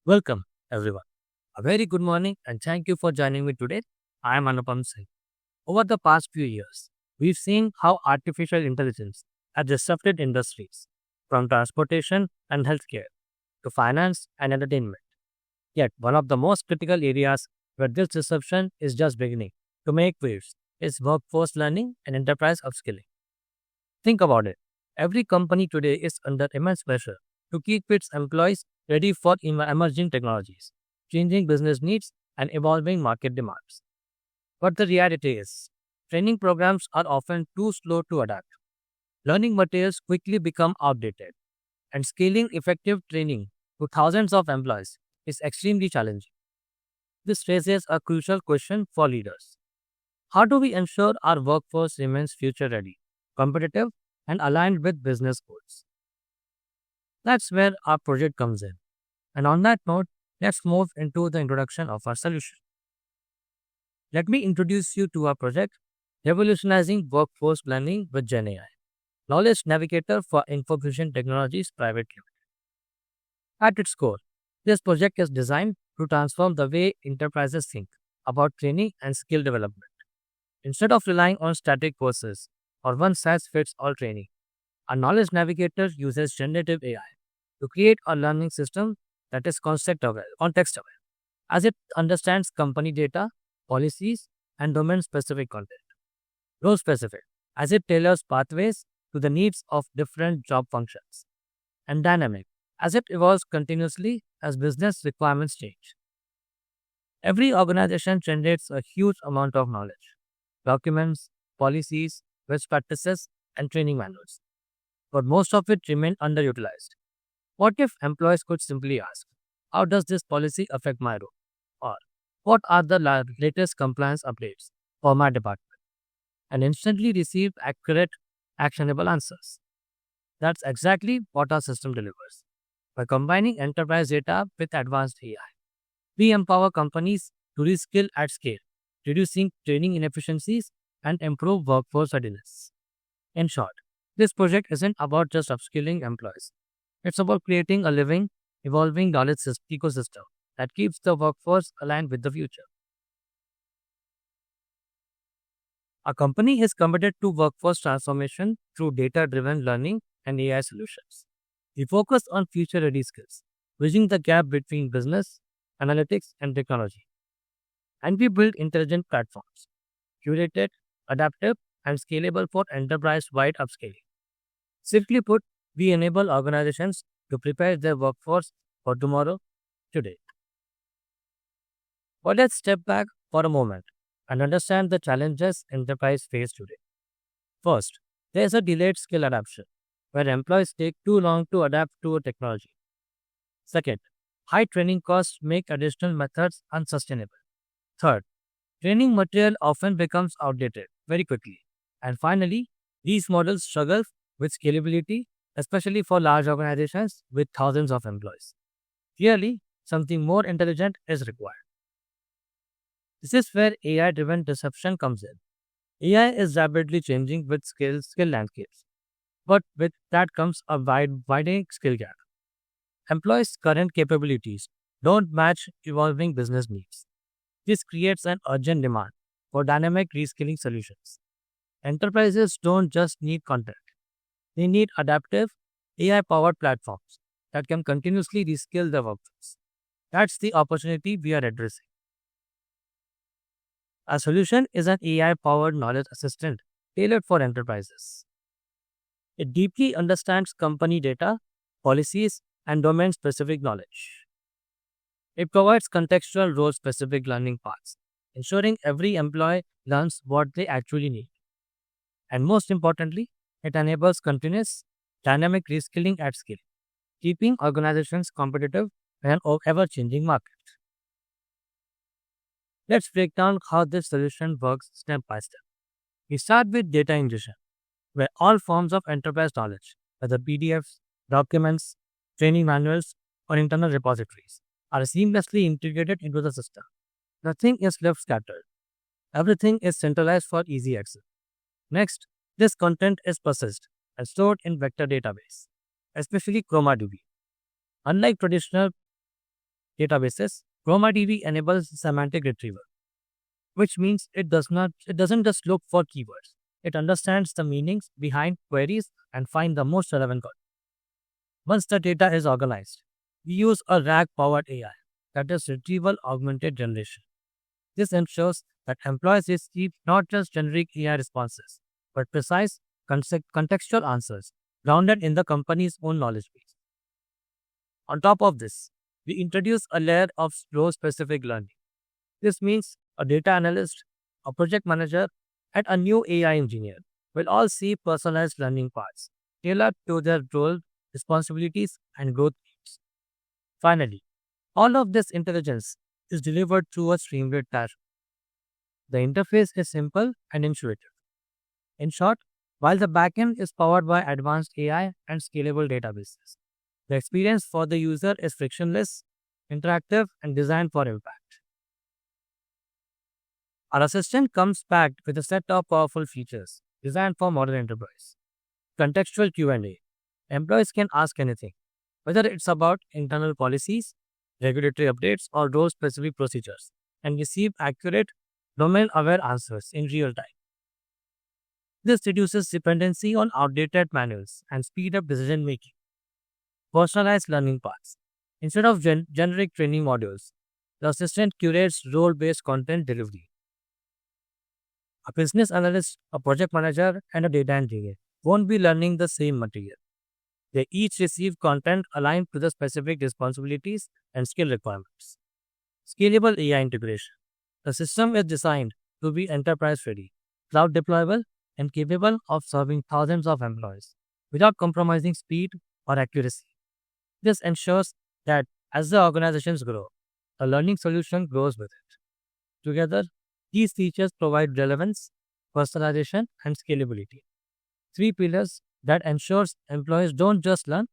Welcome, everyone. A very good morning and thank you for joining me today. I am Anupam Singh. Over the past few years, we've seen how artificial intelligence has disrupted industries from transportation and healthcare to finance and entertainment. Yet, one of the most critical areas where this disruption is just beginning to make waves is workforce learning and enterprise upskilling. Think about it. Every company today is under immense pressure to keep its employees ready for emerging technologies, changing business needs, and evolving market demands. But the reality is, training programs are often too slow to adapt. Learning materials quickly become outdated, and scaling effective training to thousands of employees is extremely challenging. This raises a crucial question for leaders. How do we ensure our workforce remains future ready, competitive, and aligned with business goals? That's where our project comes in. And on that note, let's move into the introduction of our solution. Let me introduce you to our project, Revolutionizing Workforce Planning with GenAI, Knowledge Navigator for Information Technologies Private Limited. At its core, this project is designed to transform the way enterprises think about training and skill development. Instead of relying on static courses or one size fits all training, a knowledge navigator uses generative AI to create a learning system that is context aware, as it understands company data, policies, and domain specific content. Role specific, as it tailors pathways to the needs of different job functions. And dynamic, as it evolves continuously as business requirements change. Every organization generates a huge amount of knowledge, documents, policies, best practices, and training manuals. But most of it remain underutilized. What if employees could simply ask, how does this policy affect my role? Or what are the latest compliance updates for my department? And instantly receive accurate, actionable answers. That's exactly what our system delivers. By combining enterprise data with advanced AI, we empower companies to reskill at scale, reducing training inefficiencies and improve workforce readiness. In short, this project isn't about just upskilling employees. It's about creating a living, evolving knowledge ecosystem that keeps the workforce aligned with the future. A company is committed to workforce transformation through data driven learning and AI solutions. We focus on future ready skills, bridging the gap between business, analytics, and technology. And we build intelligent platforms, curated, adaptive, and scalable for enterprise wide upscaling. Simply put, we enable organizations to prepare their workforce for tomorrow, today. But let's step back for a moment and understand the challenges enterprise face today. First, there is a delayed skill adoption, where employees take too long to adapt to a technology. Second, high training costs make additional methods unsustainable. Third, training material often becomes outdated very quickly. And finally, these models struggle with scalability, especially for large organizations with thousands of employees. Clearly, something more intelligent is required. This is where AI driven disruption comes in. AI is rapidly changing with skill landscapes, but with that comes a widening skill gap. Employees' current capabilities don't match evolving business needs. This creates an urgent demand for dynamic reskilling solutions. Enterprises don't just need content, they need adaptive, AI powered platforms that can continuously reskill their workforce. That's the opportunity we are addressing. Our solution is an AI powered knowledge assistant tailored for enterprises. It deeply understands company data, policies, and domain specific knowledge. It provides contextual role specific learning paths, ensuring every employee learns what they actually need. And most importantly, it enables continuous, dynamic reskilling at scale, keeping organizations competitive in an ever changing market. Let's break down how this solution works step by step. We start with data ingestion, where all forms of enterprise knowledge, whether PDFs, documents, training manuals, or internal repositories, are seamlessly integrated into the system. Nothing is left scattered. Everything is centralized for easy access. Next, this content is processed and stored in vector database, especially ChromaDB. Unlike traditional databases, ChromaDB enables semantic retrieval, which means it doesn't just look for keywords. It understands the meanings behind queries and find the most relevant content. Once the data is organized, we use a RAG-powered AI, that is retrieval augmented generation. This ensures that employees receive not just generic AI responses, but precise contextual answers grounded in the company's own knowledge base. On top of this, we introduce a layer of role-specific learning. This means a data analyst, a project manager, and a new AI engineer will all see personalized learning paths tailored to their role, responsibilities, and growth needs. Finally, all of this intelligence is delivered through a streamlit dashboard. The interface is simple and intuitive. In short, while the backend is powered by advanced AI and scalable databases, the experience for the user is frictionless, interactive, and designed for impact. Our assistant comes packed with a set of powerful features designed for modern enterprise. Contextual Q&A. Employees can ask anything, whether it's about internal policies, regulatory updates, or role-specific procedures, and receive accurate, domain-aware answers in real time. This reduces dependency on outdated manuals and speed up decision making. Personalized learning paths. Instead of generic training modules, the assistant curates role-based content delivery. A business analyst, a project manager, and a data engineer won't be learning the same material. They each receive content aligned to the specific responsibilities and skill requirements. Scalable AI integration. The system is designed to be enterprise ready, cloud deployable, and capable of serving thousands of employees without compromising speed or accuracy. This ensures that as the organizations grow, a learning solution grows with it. Together, these features provide relevance, personalization, and scalability. Three pillars that ensures employees don't just learn,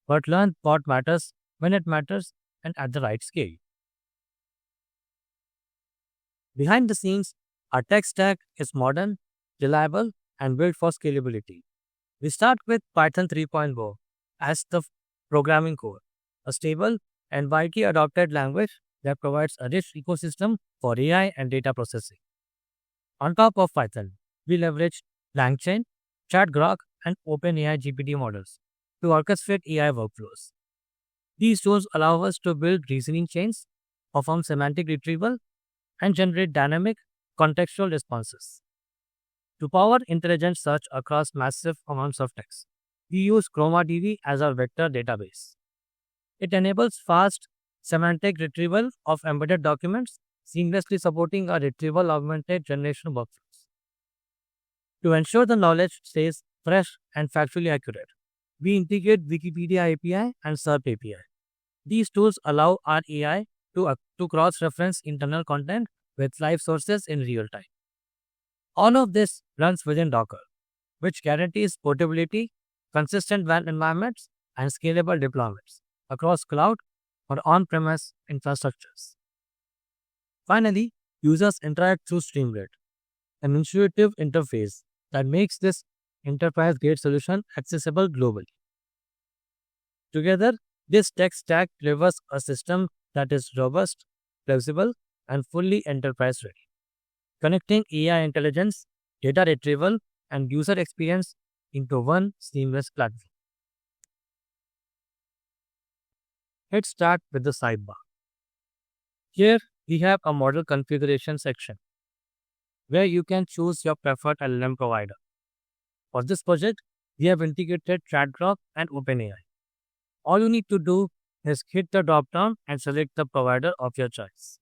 but learn what matters, when it matters, and at the right scale. Behind the scenes, our tech stack is modern, reliable, and built for scalability. We start with Python 3.0 as the programming core, a stable and widely adopted language that provides a rich ecosystem for AI and data processing. On top of Python, we leverage LangChain, ChatGrok, and OpenAI GPT models to orchestrate AI workflows. These tools allow us to build reasoning chains, perform semantic retrieval, and generate dynamic, contextual responses. To power intelligent search across massive amounts of text, we use ChromaDB as our vector database. It enables fast, semantic retrieval of embedded documents, seamlessly supporting our retrieval augmented generation workflows. To ensure the knowledge stays fresh and factually accurate, we integrate Wikipedia API and SERP API. These tools allow our AI to cross-reference internal content with live sources in real time. All of this runs within Docker, which guarantees portability, consistent WAN environments, and scalable deployments across cloud or on-premise infrastructures. Finally, users interact through Streamlit, an intuitive interface that makes this enterprise-grade solution accessible globally. Together, this tech stack delivers a system that is robust, flexible, and fully enterprise-ready, connecting AI intelligence, data retrieval, and user experience into one seamless platform. Let's start with the sidebar. Here, we have a model configuration section where you can choose your preferred LLM provider. For this project, we have integrated ChatGrok and OpenAI. All you need to do is hit the drop-down and select the provider of your choice.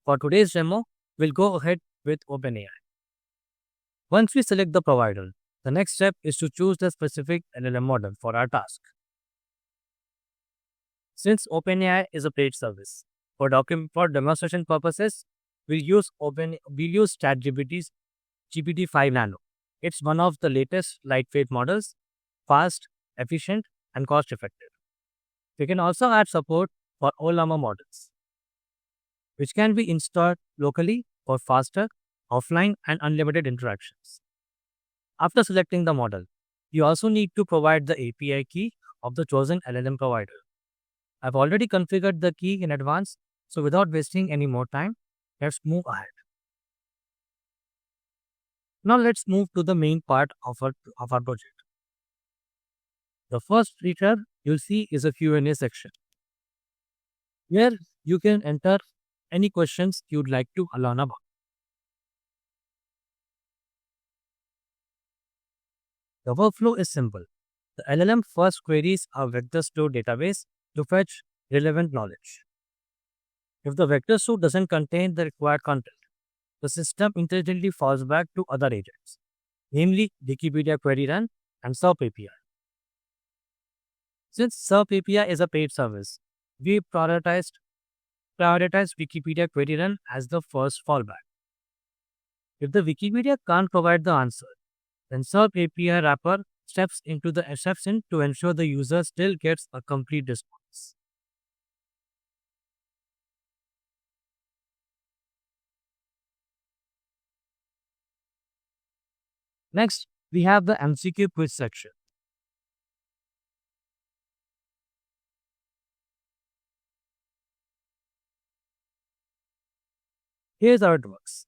For today's demo, we'll go ahead with OpenAI. Once we select the provider, the next step is to choose the specific LLM model for our task. Since OpenAI is a paid service, for demonstration purposes, we'll use ChatGPT's GPT-5 Nano. It's one of the latest lightweight models, fast, efficient, and cost-effective. We can also add support for Ollama models, which can be installed locally for faster, offline, and unlimited interactions. After selecting the model, you also need to provide the API key of the chosen LLM provider. I've already configured the key in advance, so without wasting any more time, let's move ahead. Now let's move to the main part of our project. The first feature you'll see is a Q&A section where you can enter any questions you'd like to learn about. The workflow is simple. The LLM first queries a vector store database to fetch relevant knowledge. If the vector store doesn't contain the required content, the system intelligently falls back to other agents, namely Wikipedia Query Run and SERP API. Since SERP API is a paid service, we prioritized Wikipedia Query Run as the first fallback. If the Wikipedia can't provide the answer, then SERP API wrapper steps in to ensure the user still gets a complete response. Next, we have the MCQ quiz section. Here's how it works.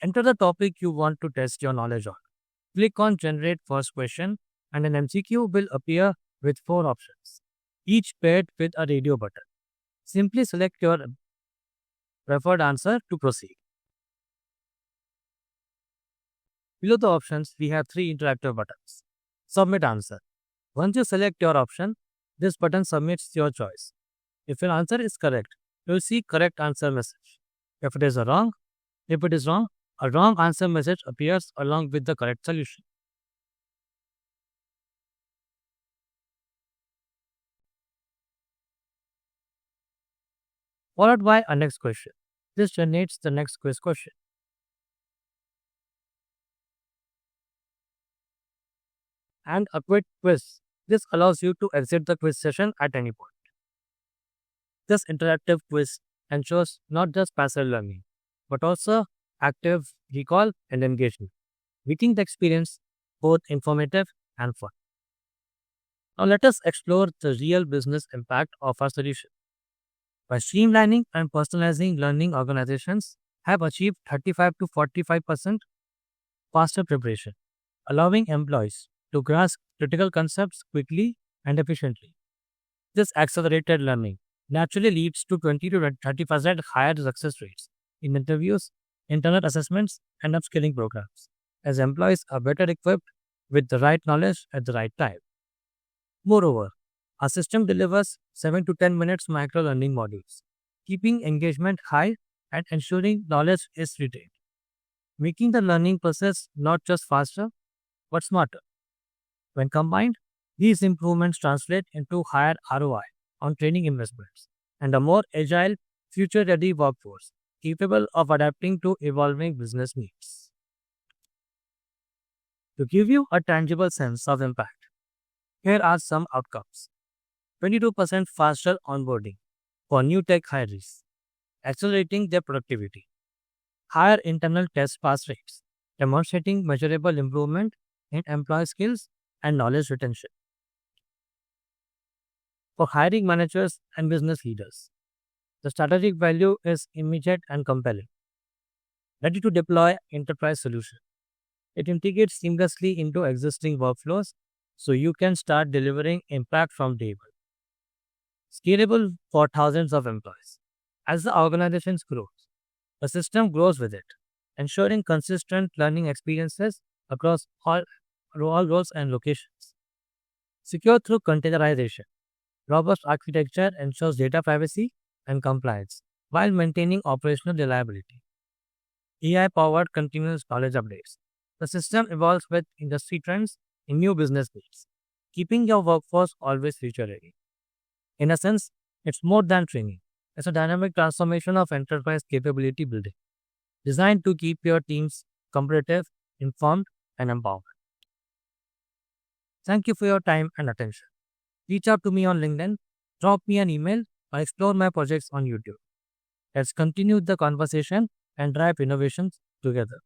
Enter the topic you want to test your knowledge on. Click on Generate First Question and an MCQ will appear with 4 options, each paired with a radio button. Simply select your preferred answer to proceed. Below the options, we have 3 interactive buttons. Submit answer. Once you select your option, this button submits your choice. If your answer is correct, you will see correct answer message. If it is wrong, a wrong answer message appears along with the correct solution. Followed by a next question. This generates the next quiz question. And a quick quiz. This allows you to exit the quiz session at any point. This interactive quiz ensures not just passive learning, but also active recall and engagement, making the experience both informative and fun. Now let us explore the real business impact of our solution. By streamlining and personalizing learning, organizations have achieved 35 to 45% faster preparation, allowing employees to grasp critical concepts quickly and efficiently. This accelerated learning naturally leads to 20 to 30% higher success rates in interviews, internal assessments, and upskilling programs, as employees are better equipped with the right knowledge at the right time. Moreover, our system delivers 7 to 10 minutes micro learning modules, keeping engagement high and ensuring knowledge is retained, making the learning process not just faster but smarter. When combined, these improvements translate into higher ROI on training investments and a more agile, future ready workforce capable of adapting to evolving business needs. To give you a tangible sense of impact, here are some outcomes: 22% faster onboarding for new tech hires, accelerating their productivity, higher internal test pass rates, demonstrating measurable improvement in employee skills and knowledge retention. For hiring managers and business leaders, the strategic value is immediate and compelling. Ready to deploy enterprise solution. It integrates seamlessly into existing workflows so you can start delivering impact from day one. Scalable for thousands of employees. As the organization grows, the system grows with it, ensuring consistent learning experiences across all roles and locations. Secure through containerization. Robust architecture ensures data privacy and compliance while maintaining operational reliability. AI-powered continuous knowledge updates. The system evolves with industry trends and new business needs, keeping your workforce always future ready. In a sense, it's more than training. It's a dynamic transformation of enterprise capability building, designed to keep your teams competitive, informed, and empowered. Thank you for your time and attention. Reach out to me on LinkedIn, drop me an email, or explore my projects on YouTube. Let's continue the conversation and drive innovations together.